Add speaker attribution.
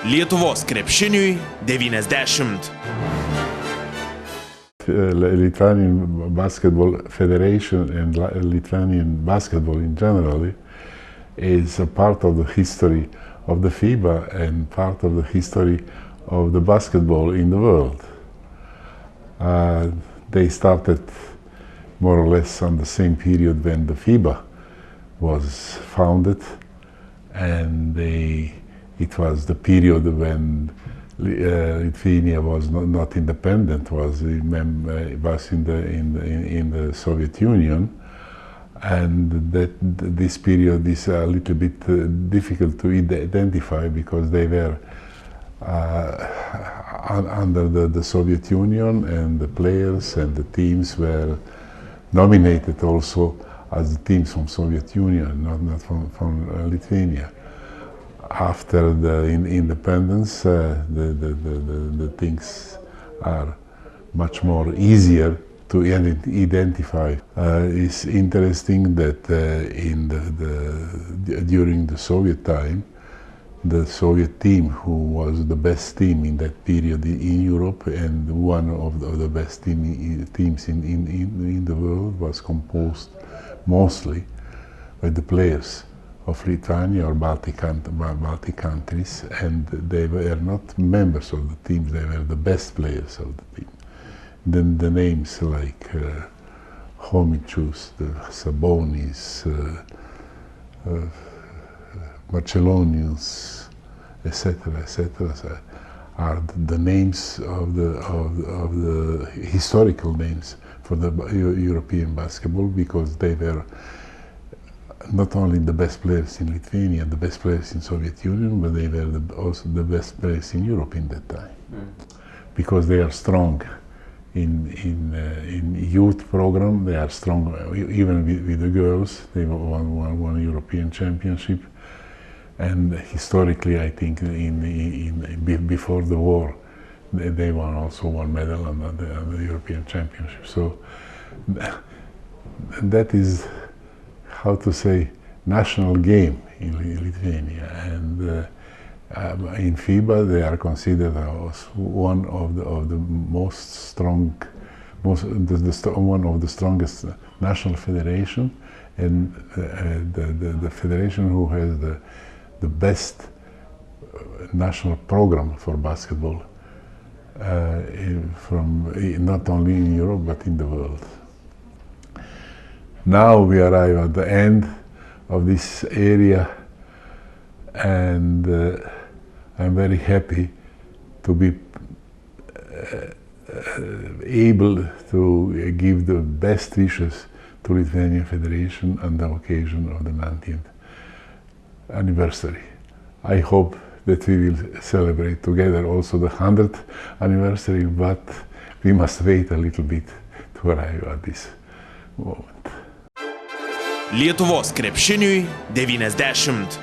Speaker 1: Lietuvos krepšiniui 90.
Speaker 2: Lithuanian Basketball Federation and Lithuanian basketball in general is a part of the history of the FIBA and part of the history of the basketball in the world. They started more or less on the same period when the FIBA was founded, and it was the period when Lithuania was not independent, was in the Soviet Union, and this period is a little bit difficult to identify because they were under the Soviet Union, and the players and the teams were nominated also as the teams from Soviet Union, not from Lithuania. After the independence, the things are much more easier to identify. It's interesting that during the Soviet time, the Soviet team, who was the best team in that period in Europe and one of the best teams in the world, was composed mostly by the players of Lithuania or Baltic countries, and they were not members of the teams, they were the best players of the team. Then the names like Stankovičiaus, the Sabonis, Marcelonius, etc., are the names of the historical names for the European basketball, because they were not only the best players in Lithuania, the best players in Soviet Union, but they were also the best players in Europe in that time, because they are strong in youth program. They are strong even with the girls. They won European championship, and historically, I think before the war, they won also one medal on the European championship. So that is, how to say, national game in Lithuania, and in FIBA they are considered as one of the one of the strongest national federation, and the federation who has the best national program for basketball from not only in Europe but in the world. Now we arrive at the end of this area, and I'm very happy to be able to give the best wishes to Lithuanian Federation on the occasion of the 90th anniversary. I hope that we will celebrate together also the 100th anniversary, but we must wait a little bit to arrive at this moment.
Speaker 1: Lietuvos krepšiniui 90.